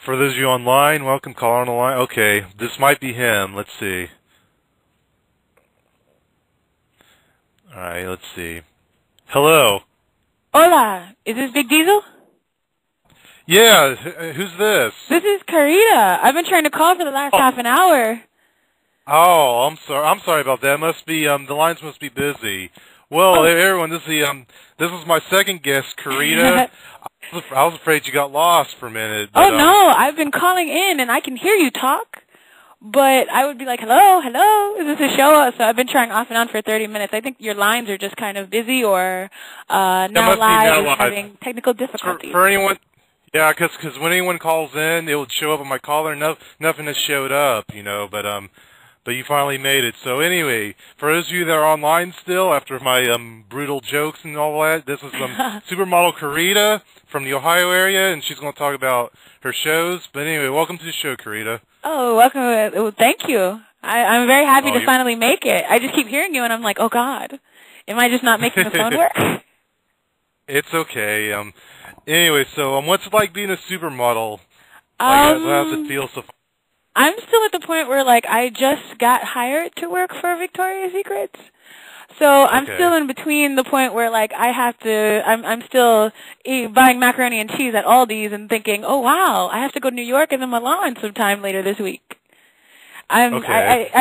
For those of you online, welcome, caller on the line. Okay, this might be him. Let's see. All right, let's see. Hello. Hola, is this Big Diesel? Yeah, who's this? This is Katrina. I've been trying to call for the last half an hour. Oh, I'm sorry. I'm sorry about that. Must be the lines must be busy. Well, hey, everyone, this is my second guest, Katrina. I was afraid you got lost for a minute. But, oh no, I've been calling in and I can hear you talk, but I would be like, hello, hello, is this a show? So I've been trying off and on for 30 minutes. I think your lines are just kind of busy, or Now Live is having technical difficulties. For anyone, yeah, because when anyone calls in, it would show up on my caller. Nothing has showed up, but you finally made it. So anyway, for those of you that are online still, after my brutal jokes and all that, this is supermodel Katrina from the Ohio area, and she's going to talk about her shows. But anyway, welcome to the show, Katrina. Oh, welcome. Well, thank you. I'm very happy to finally make it. I just keep hearing you, and I'm like, oh, God, am I just not making the phone work? It's okay. Anyway, so what's it like being a supermodel? How does it feel so far? I'm still at the point where, like, I just got hired to work for Victoria's Secret. So I'm still in between the point where, like, I'm still buying macaroni and cheese at Aldi's and thinking, oh, wow, I have to go to New York and then Milan sometime later this week. I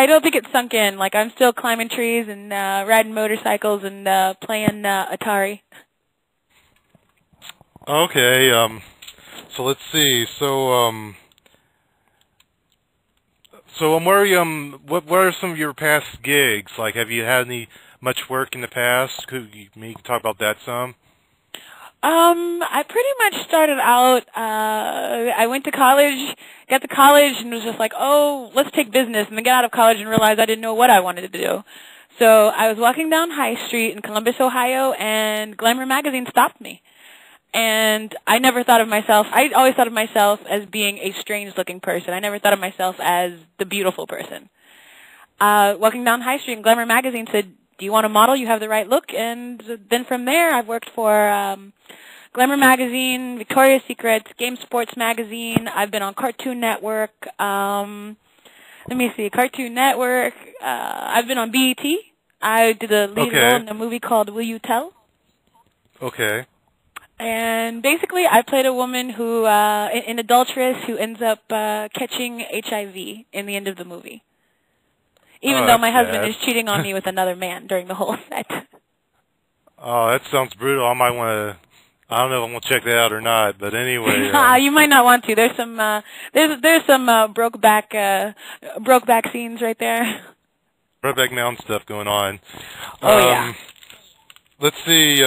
don't think it's sunk in. Like, I'm still climbing trees and riding motorcycles and playing Atari. Okay, so let's see. What are some of your past gigs? Like, have you had much work in the past? Could you talk about that some? I pretty much started out, I went to college, got to college, and was just like, oh, let's take business, and then got out of college and realized I didn't know what I wanted to do. So I was walking down High Street in Columbus, Ohio, and Glamour magazine stopped me. And I never thought of myself, I always thought of myself as being a strange-looking person. I never thought of myself as the beautiful person. Walking down High Street, and Glamour magazine said, do you want to model? You have the right look. And then from there, I've worked for Glamour magazine, Victoria's Secret, Game Sports magazine. I've been on Cartoon Network. Let me see, Cartoon Network. I've been on BET. I did a lead role in a movie called Will You Tell? Okay. And basically, I played a woman who, an adulteress who ends up catching HIV in the end of the movie. Even though my husband is cheating on me with another man during the whole set. Oh, that sounds brutal. I might want to. I don't know if I'm gonna check that out or not, but anyway. You might not want to. There's some broke back scenes right there. Brokeback Mountain stuff going on. Oh yeah. Let's see.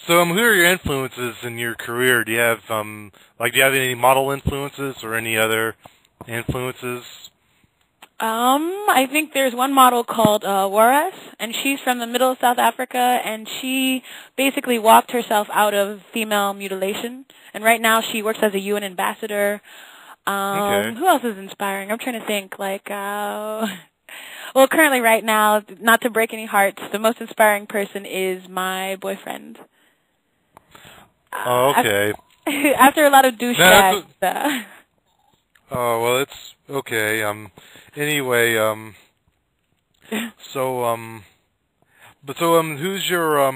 So, who are your influences in your career? Do you have do you have any model influences or any other influences? I think there's one model called Waras, and she's from the middle of South Africa, and she basically walked herself out of female mutilation. And right now she works as a UN ambassador. Who else is inspiring? I'm trying to think. Well, currently right now, not to break any hearts, the most inspiring person is my boyfriend. Okay. After a lot of douchebags. Oh, well, it's okay. Anyway, who's your,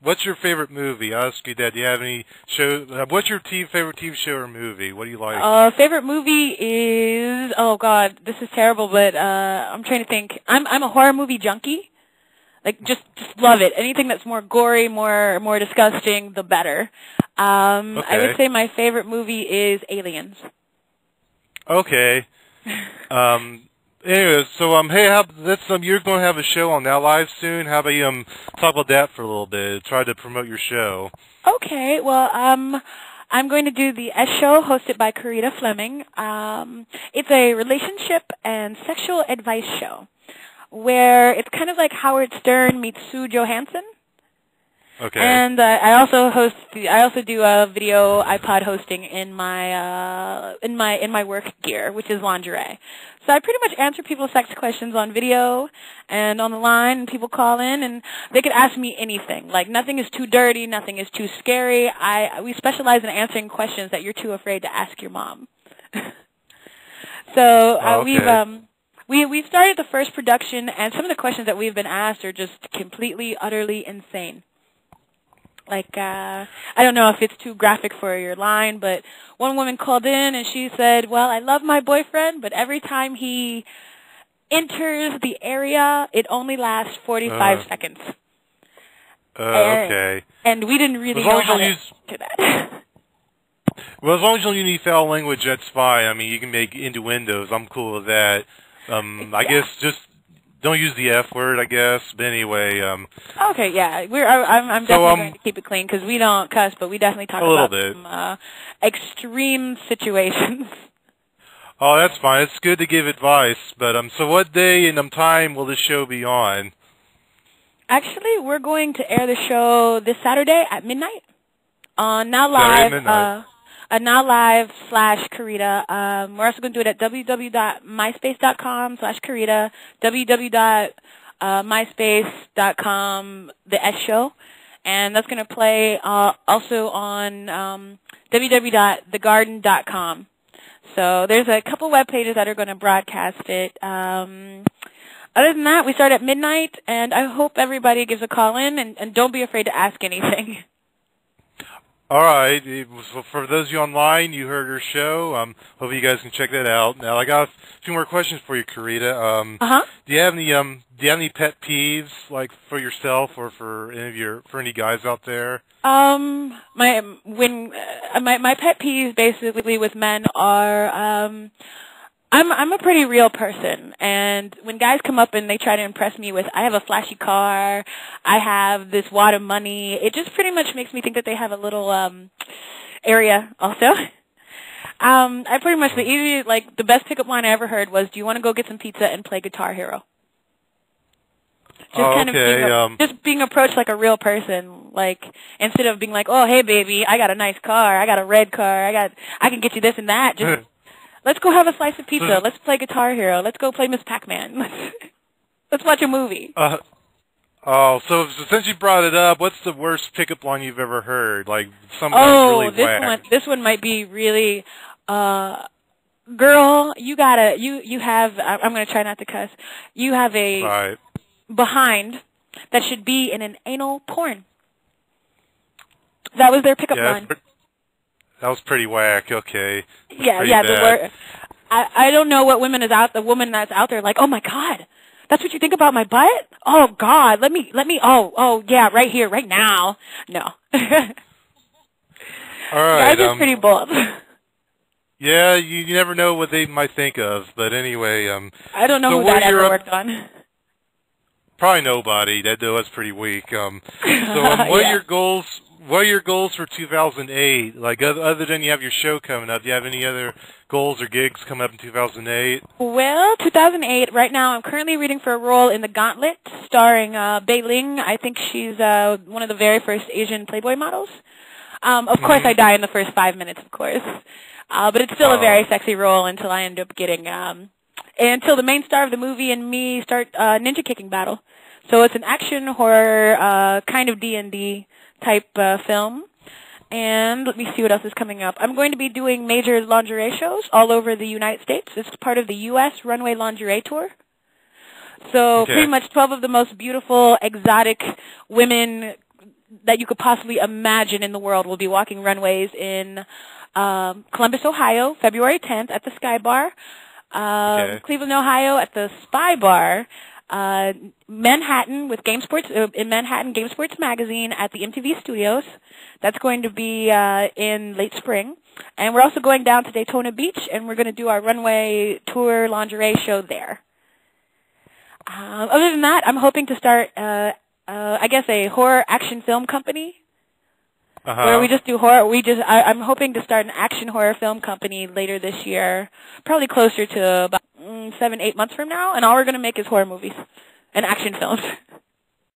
what's your favorite movie? I asked you that. Do you have any show, what's your favorite TV show or movie? What do you like? Favorite movie is, oh God, this is terrible, but, I'm trying to think. I'm a horror movie junkie. Like, just love it. Anything that's more gory, more disgusting, the better. I would say my favorite movie is Aliens. Okay. Anyway, so hey, you're going to have a show on Now Live soon. How about you talk about that for a little bit? Try to promote your show. Okay. Well, I'm going to do the S Show hosted by Karita Fleming. It's a relationship and sexual advice show where it's kind of like Howard Stern meets Sue Johansson. Okay. And I also do a video iPod hosting in my work gear, which is lingerie. So I pretty much answer people's sex questions on video and on the line, and people call in, and they could ask me anything. Like, nothing is too dirty, nothing is too scary. We specialize in answering questions that you're too afraid to ask your mom. So Okay. we've started the first production, and some of the questions that we've been asked are just completely, utterly insane. Like, I don't know if it's too graphic for your line, but one woman called in and she said, well, I love my boyfriend, but every time he enters the area, it only lasts 45 seconds. Okay. And we didn't really As long know as how you to don't use, do that. well, as long as you don't use any foul language, that's fine. I mean, you can make innuendos. I'm cool with that. I guess just don't use the F word, I guess. But anyway, Okay, yeah, I'm definitely going to keep it clean because we don't cuss, but we definitely talk about some extreme situations. Oh, that's fine. It's good to give advice. But so what day and time will this show be on? Actually, we're going to air the show this Saturday at midnight on Now Live. Now Live /Katrina. We're also going to do it at www.myspace.com/Katrina, www.myspace.com, the S Show. And that's going to play also on www.thegarden.com. So there's a couple web pages that are going to broadcast it. Other than that, we start at midnight, and I hope everybody gives a call in, and don't be afraid to ask anything. All right. So for those of you online, you heard her show. Hope you guys can check that out. Now, I got a few more questions for you, Katrina. Do you have any pet peeves, like for yourself or for any guys out there? My pet peeves basically with men are I'm a pretty real person, and when guys come up and they try to impress me with, I have a flashy car, I have this wad of money, it just pretty much makes me think that they have a little area also. I pretty much, the best pickup line I ever heard was, do you want to go get some pizza and play Guitar Hero? Just just being approached like a real person, like instead of being like, oh, hey baby, I got a nice car, I got a red car, I can get you this and that, just let's go have a slice of pizza. Let's play Guitar Hero. Let's go play Miss Pac-Man. Let's watch a movie. So since you brought it up, what's the worst pickup line you've ever heard? Like somebody's really whack. This one might be really, girl, you have, I'm going to try not to cuss, you have a behind that should be in an anal porn. That was their pickup line. That was pretty whack. Okay. I don't know what the woman that's out there like, oh my God, that's what you think about my butt? Oh God, let me, oh yeah, right here, right now. No. All right. Guys are pretty bold. Yeah, you never know what they might think of, but anyway, I don't know who that ever worked on. Probably nobody. That's pretty weak. What are your goals? What are your goals for 2008? Like, other than you have your show coming up, do you have any other goals or gigs coming up in 2008? Well, 2008, right now I'm currently reading for a role in The Gauntlet, starring Bei Ling. I think she's one of the very first Asian Playboy models. Of course, I die in the first 5 minutes, of course. But it's still a very sexy role until I end up getting, until the main star of the movie and me start a ninja kicking battle. So it's an action horror, kind of D&D type film. And let me see what else is coming up. I'm going to be doing major lingerie shows all over the United States. It's part of the U.S. Runway Lingerie Tour. So pretty much 12 of the most beautiful, exotic women that you could possibly imagine in the world will be walking runways in Columbus, Ohio, February 10th at the Sky Bar. Cleveland, Ohio at the Spy Bar. Manhattan with Game Sports in Manhattan Game Sports Magazine at the MTV Studios. That's going to be in late spring, and we're also going down to Daytona Beach, and we're going to do our runway tour lingerie show there. Other than that, I'm hoping to start, I guess, a horror action film company. Where we just do horror. I'm hoping to start an action horror film company later this year, probably closer to about 7-8 months from now, and all we're going to make is horror movies and action films.